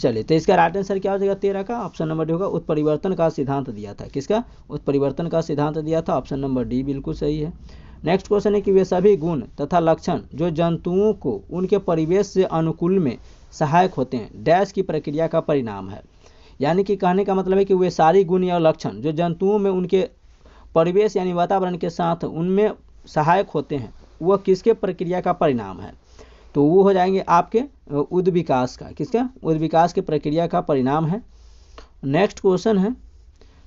चलिए, तो इसका राइट आंसर क्या हो जाएगा 13 का। ऑप्शन नंबर डी होगा, उत्परिवर्तन का सिद्धांत दिया था। किसका, उत्परिवर्तन का सिद्धांत दिया था। ऑप्शन नंबर डी बिल्कुल सही है। नेक्स्ट क्वेश्चन है कि वे सभी गुण तथा लक्षण जो जंतुओं को उनके परिवेश से अनुकूल में सहायक होते हैं डैश की प्रक्रिया का परिणाम है। यानी कि कहने का मतलब है कि वे सारी गुण या लक्षण जो जंतुओं में उनके परिवेश यानी वातावरण के साथ उनमें सहायक होते हैं वह किसके प्रक्रिया का परिणाम है, तो वो हो जाएंगे आपके उद्विकास का। किसका, उद्विकास की प्रक्रिया का परिणाम है। नेक्स्ट क्वेश्चन है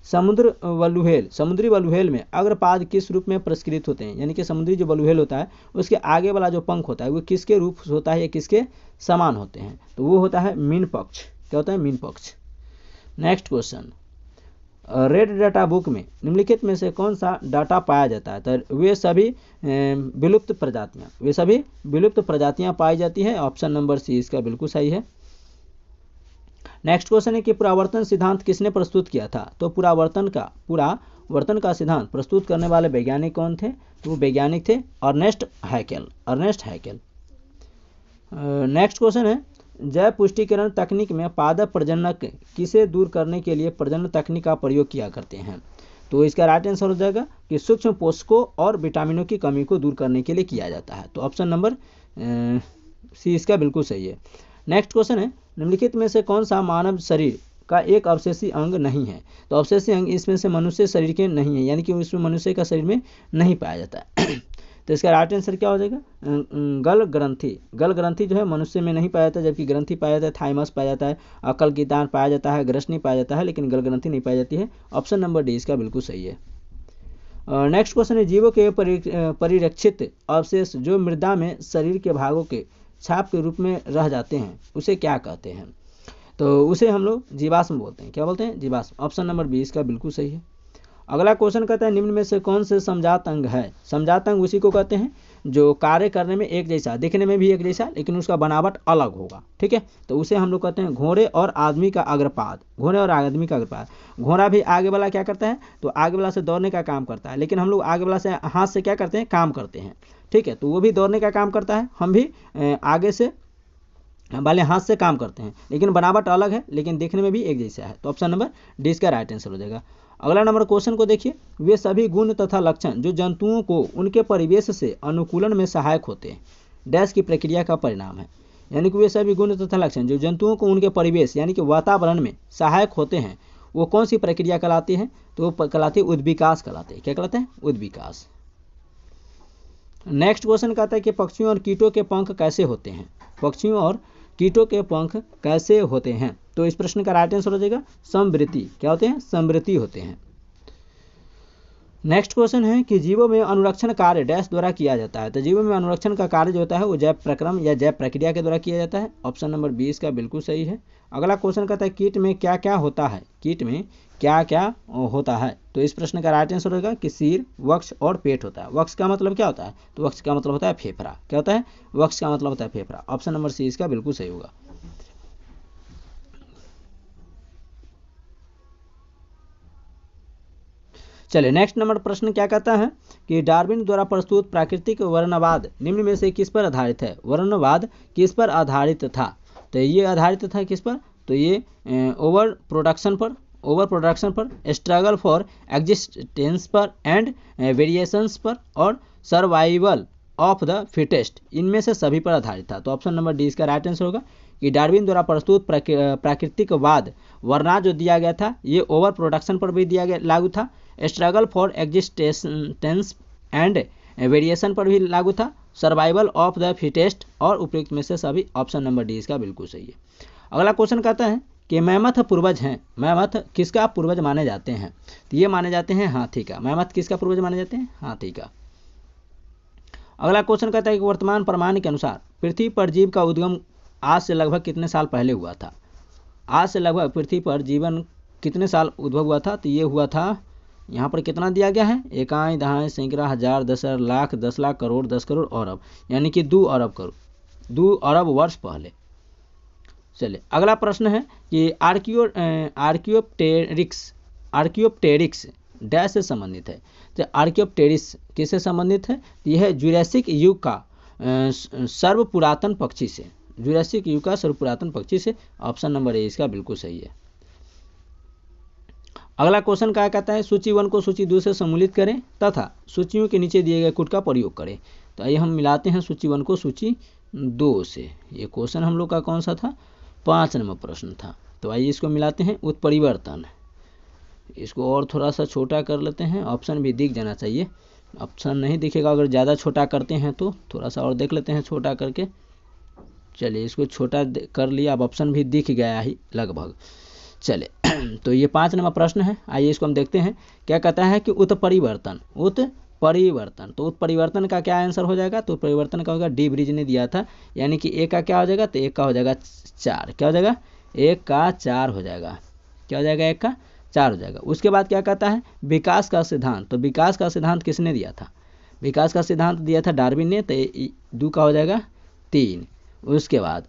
समुद्री वलुहेल में अग्रपाद किस रूप में पुरस्कृत होते हैं। यानी कि समुद्री जो वलुहेल होता है उसके आगे वाला जो पंख होता है वो किसके रूप होता है या किसके समान होते हैं, तो वो होता है मीन पक्ष। क्या होता है, मीन पक्ष। Next question, red data book में निम्नलिखित में से कौन सा डाटा पाया जाता है, तो वे सभी विलुप्त प्रजातियां पाई जाती है। ऑप्शन नंबर सी इसका बिल्कुल सही है। नेक्स्ट क्वेश्चन है कि पुरावर्तन सिद्धांत किसने प्रस्तुत किया था, तो पुरावर्तन का सिद्धांत प्रस्तुत करने वाले वैज्ञानिक कौन थे, तो वो वैज्ञानिक थे अर्नेस्ट हैकेल। नेक्स्ट क्वेश्चन है जैव पुष्टिकरण तकनीक में पादप प्रजनक किसे दूर करने के लिए प्रजनन तकनीक का प्रयोग किया करते हैं, तो इसका राइट आंसर हो जाएगा कि सूक्ष्म पोषकों और विटामिनों की कमी को दूर करने के लिए किया जाता है। तो ऑप्शन नंबर सी इसका बिल्कुल सही है। नेक्स्ट क्वेश्चन है निम्नलिखित में से कौन सा मानव शरीर का एक अवशेषी अंग नहीं है, तो अवशेषी अंग इसमें से मनुष्य शरीर के नहीं है, यानी कि उसमें मनुष्य का शरीर में नहीं पाया जाता है। तो इसका राइट आंसर क्या हो जाएगा, गल ग्रंथि जो है मनुष्य में नहीं पाया जाता, जबकि ग्रंथि पाया जाता है, थाइमस पाया जाता है, अकल की तार पाया जाता है, ग्रसनी पाया जाता है, लेकिन गल ग्रंथि नहीं पाई जाती है। ऑप्शन नंबर डी इसका बिल्कुल सही है। नेक्स्ट क्वेश्चन है जीवों के परिरक्षित अवशेष जो मृदा में शरीर के भागों के छाप के रूप में रह जाते हैं उसे क्या कहते हैं, तो उसे हम लोग जीवाश्म बोलते हैं। क्या बोलते हैं, जीवाश्म। ऑप्शन नंबर 20 का बिल्कुल सही है। अगला क्वेश्चन कहता है निम्न में से कौन से समजात अंग है। समजात अंग उसी को कहते हैं जो कार्य करने में एक जैसा, दिखने में भी एक जैसा, लेकिन उसका बनावट अलग होगा। ठीक है, तो उसे हम लोग कहते हैं घोड़े और आदमी का अग्रपाद। घोड़ा भी आगे वाला क्या करता है, तो आगे वाला से दौड़ने का काम करता है, लेकिन हम लोग आगे वाला से हाथ से क्या करते हैं, काम करते हैं। ठीक है, तो वो भी दौड़ने का काम करता है, हम भी आगे से वाले हाथ से काम करते हैं, लेकिन बनावट अलग है, लेकिन देखने में भी एक जैसा है। तो ऑप्शन नंबर डी इसका राइट आंसर हो जाएगा। अगला नंबर क्वेश्चन को देखिए, वे सभी गुण तथा लक्षण जो जंतुओं को उनके परिवेश से अनुकूलन में सहायक होते हैं डैश की प्रक्रिया का परिणाम है। यानी कि वे सभी गुण तथा लक्षण जो जंतुओं को उनके परिवेश यानी कि वातावरण में सहायक होते हैं वो कौन सी प्रक्रिया कहलाती है, तो वो कहलाती है उद्विकास कहलाते हैं। क्या कहलाते हैं, उद्विकास। नेक्स्ट क्वेश्चन कहता है कि पक्षियों और कीटों के पंख कैसे होते हैं। पक्षियों और कीटों के पंख कैसे होते हैं, तो इस प्रश्न का राइट आंसर हो जाएगा समवृत्ति। क्या होते हैं, समवृत्ति होते हैं। नेक्स्ट क्वेश्चन है कि जीवों में अनुरक्षण कार्य डैश द्वारा किया जाता है। तो जीवों में अनुरक्षण का कार्य जो होता है वो जैव प्रक्रम या जैव प्रक्रिया के द्वारा किया जाता है। ऑप्शन नंबर 20 का बिल्कुल सही है। अगला क्वेश्चन कहता है कीट में क्या क्या होता है, कीट में क्या क्या होता है। तो इस प्रश्न का राइट आंसर होगा कि सिर, वक्ष और पेट होता है। वक्ष का मतलब क्या होता है, तो वक्ष का मतलब होता है फेफड़ा। क्या होता है, वक्ष का मतलब होता है फेफड़ा। ऑप्शन नंबर सी इसका बिल्कुल सही होगा। चलिए नेक्स्ट नंबर प्रश्न क्या कहता है कि डार्विन द्वारा प्रस्तुत प्राकृतिक वर्णवाद निम्न में से किस पर आधारित है। वर्णवाद किस पर आधारित था, तो ये आधारित था किस पर, तो ये ओवर प्रोडक्शन पर, स्ट्रगल फॉर एग्जिस्टेंस पर एंड वेरिएशंस पर और सर्वाइवल ऑफ द फिटेस्ट, इनमें से सभी पर आधारित था। तो ऑप्शन नंबर डी इसका राइट आंसर होगा कि डार्विन द्वारा प्रस्तुत प्राकृतिकवाद वर्णवाद जो दिया गया था ये ओवर प्रोडक्शन पर भी दिया गया लागू था, struggle for existence and variation पर भी लागू था, सर्वाइवल ऑफ द फिटेस्ट और उपयुक्त में से सभी। ऑप्शन नंबर डी इसका बिल्कुल सही है। अगला क्वेश्चन कहता है कि मैमथ पूर्वज हैं, मैमथ किसका पूर्वज माने जाते हैं, तो ये माने जाते हैं हाथी का। मैमथ किसका पूर्वज माने जाते हैं, हाथी का। अगला क्वेश्चन कहता है कि वर्तमान प्रमाण के अनुसार पृथ्वी पर जीव का उद्गम आज से लगभग कितने साल पहले हुआ था। आज से लगभग पृथ्वी पर जीवन कितने साल उद्भव हुआ था, तो ये हुआ था, यहाँ पर कितना दिया गया है, इकाई, दहाई, सैकड़ा, हजार, 10,000, लाख, 10 लाख, करोड़, 10 करोड़, अरब, यानी कि 2 अरब करोड़, 2 अरब वर्ष पहले। चलिए अगला प्रश्न है कि आर्कियोप्टेरिक्स डैश से संबंधित है। तो आर्कियोप्टेरिक्स किससे संबंधित है, यह है जुरासिक युग का सर्वपुरातन पक्षी से, जुरासिक युग का सर्वपुरातन पक्षी से। ऑप्शन नंबर ए इसका बिल्कुल सही है। अगला क्वेश्चन क्या कहता है, सूची 1 को सूची 2 से सम्मिलित करें तथा सूचियों के नीचे दिए गए कोड का प्रयोग करें। तो आइए हम मिलाते हैं सूची 1 को सूची 2 से। ये क्वेश्चन हम लोग का कौन सा था, 5 नंबर प्रश्न था। तो आइए इसको मिलाते हैं। उत्परिवर्तन, इसको और थोड़ा सा छोटा कर लेते हैं, ऑप्शन भी दिख जाना चाहिए। ऑप्शन नहीं दिखेगा अगर ज़्यादा छोटा करते हैं, तो थोड़ा सा और देख लेते हैं छोटा करके। चलिए इसको छोटा कर लिया, अब ऑप्शन भी दिख गया ही लगभग। चले तो ये 5 नंबर प्रश्न है। आइए इसको हम देखते हैं क्या कहता है कि उत्परिवर्तन, तो उत्परिवर्तन का क्या आंसर हो जाएगा, तो उत्परिवर्तन का होगा, डी ब्रिज ने दिया था, यानी कि एक का क्या हो जाएगा, तो एक का हो जाएगा 4, क्या हो जाएगा, 1 का 4 हो जाएगा, क्या हो जाएगा, 1 का 4 हो जाएगा। उसके बाद क्या कहता है विकास का सिद्धांत, तो विकास का सिद्धांत किसने दिया था, विकास का सिद्धांत दिया था डार्विन ने, तो 2 का हो जाएगा 3। उसके बाद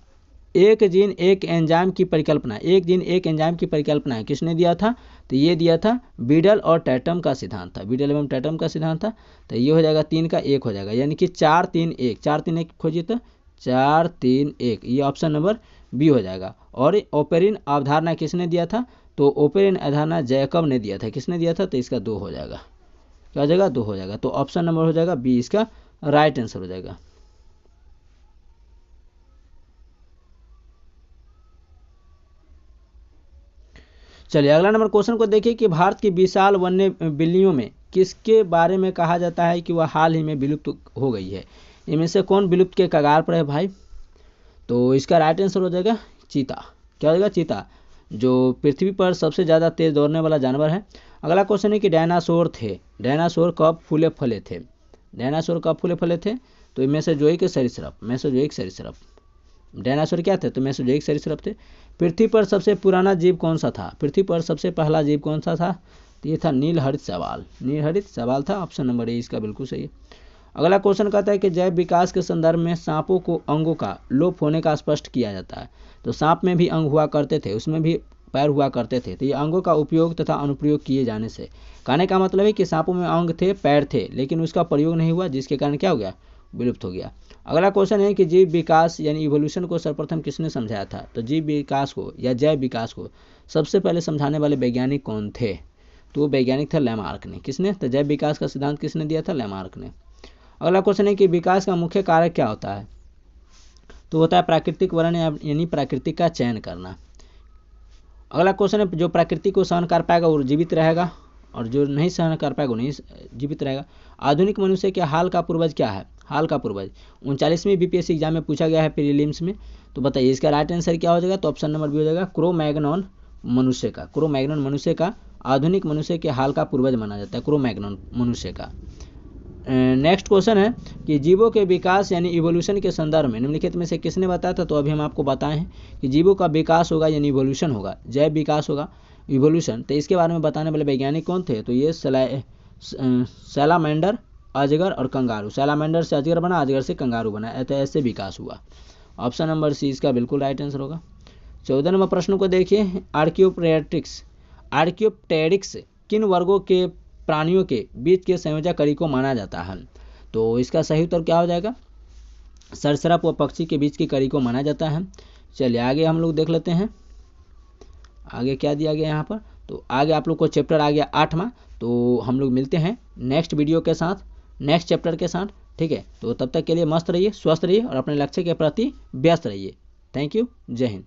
एक जीन एक एंजाइम की परिकल्पना, एक जीन एक एंजाइम की परिकल्पना किसने दिया था, तो ये दिया था बीडल और टैटम का सिद्धांत था, बीडल एवं टैटम का सिद्धांत था। तो ये हो जाएगा 3 का 1 हो जाएगा, यानी कि 4 3 1, 4 3 1 खोजिए तो 4 3 1, ये ऑप्शन नंबर बी हो जाएगा। और ओपेरिन अवधारणा किसने दिया था, तो ओपेरिन अवधारणा जैकब ने दिया था, किसने दिया था, तो इसका 2 हो जाएगा, क्या हो जाएगा, 2 हो जाएगा। तो ऑप्शन नंबर हो जाएगा बी इसका राइट आंसर हो जाएगा। चलिए अगला नंबर क्वेश्चन को देखिए कि भारत की विशाल वन्य बिल्लियों में किसके बारे में कहा जाता है कि वह हाल ही में विलुप्त हो गई है। इनमें से कौन विलुप्त के कगार पर है भाई, तो इसका राइट आंसर हो जाएगा चीता, क्या हो जाएगा, चीता, जो पृथ्वी पर सबसे ज़्यादा तेज दौड़ने वाला जानवर है। अगला क्वेश्चन है कि डायनासोर कब फूले फले थे, डायनासोर कब फूले फले थे, तो मेसोजोइक सरीसृप, डायनासोर क्या थे, तो मेसोजोइक सरीसृप थे। पृथ्वी पर सबसे पुराना जीव कौन सा था, पृथ्वी पर सबसे पहला जीव कौन सा था, तो ये था नीलहरित शैवाल था। ऑप्शन नंबर ए इसका बिल्कुल सही है। अगला क्वेश्चन कहता है कि जैव विकास के संदर्भ में सांपों को अंगों का लोप होने का स्पष्ट किया जाता है। तो सांप में भी अंग हुआ करते थे, उसमें भी पैर हुआ करते थे, तो ये अंगों का उपयोग तथा अनुप्रयोग किए जाने से, कहने का मतलब है कि सांपों में अंग थे, पैर थे, लेकिन उसका प्रयोग नहीं हुआ, जिसके कारण क्या हो गया, विलुप्त हो गया। अगला क्वेश्चन है कि जीव विकास यानी इवोल्यूशन को सर्वप्रथम किसने समझाया था, तो जीव विकास को या जैव विकास को सबसे पहले समझाने वाले वैज्ञानिक कौन थे, तो वो वैज्ञानिक था लैमार्क ने। किसने, तो जैव विकास का सिद्धांत किसने दिया था, लैमार्क ने। अगला क्वेश्चन है कि विकास का मुख्य कारक क्या होता है, तो होता है प्राकृतिक वर्ण यानी प्राकृतिक का चयन करना। अगला क्वेश्चन है जो प्राकृतिक को सहन कर पाएगा वो जीवित रहेगा, और जो नहीं सहन कर पाएगा वो नहीं जीवित रहेगा। आधुनिक मनुष्य के हाल का पूर्वज क्या है, हाल का पूर्वज 39वीं बीपीएससी एग्जाम में पूछा गया है प्रीलिम्स में, तो बताइए इसका राइट आंसर क्या हो जाएगा, तो ऑप्शन नंबर बी हो जाएगा क्रो मैग्नन मनुष्य का आधुनिक मनुष्य के हाल का पूर्वज माना जाता है, क्रो मैग्नन मनुष्य का। नेक्स्ट क्वेश्चन है कि जीवों के विकास यानी इवोल्यूशन के संदर्भ में निम्नलिखित में से किसने बताया था? तो अभी हम आपको बताए हैं कि जीवों का विकास होगा यानी इवोल्यूशन होगा, जैव विकास होगा इवोल्यूशन। तो इसके बारे में बताने वाले वैज्ञानिक कौन थे? तो ये सैलामेंडर, अजगर और कंगारू। सैलामेंडर से अजगर बना, अजगर से कंगारू बना, तो ऐसे विकास हुआ। ऑप्शन नंबर सी इसका बिल्कुल राइट आंसर होगा। 14 नंबर प्रश्न को देखिए, आर्कियोप्टेरिक्स किन वर्गों के प्राणियों के बीच के संयोजक कड़ी को माना जाता है? तो इसका सही उत्तर क्या हो जाएगा? सरीसृप व पक्षी के बीच की कड़ी को माना जाता है। चलिए आगे हम लोग देख लेते हैं, आगे क्या दिया गया यहाँ पर। तो आगे आप लोग को चैप्टर आ गया 8वां। तो हम लोग मिलते हैं नेक्स्ट वीडियो के साथ, नेक्स्ट चैप्टर के साथ, ठीक है। तो तब तक के लिए मस्त रहिए, स्वस्थ रहिए और अपने लक्ष्य के प्रति व्यस्त रहिए। थैंक यू, जय हिंद।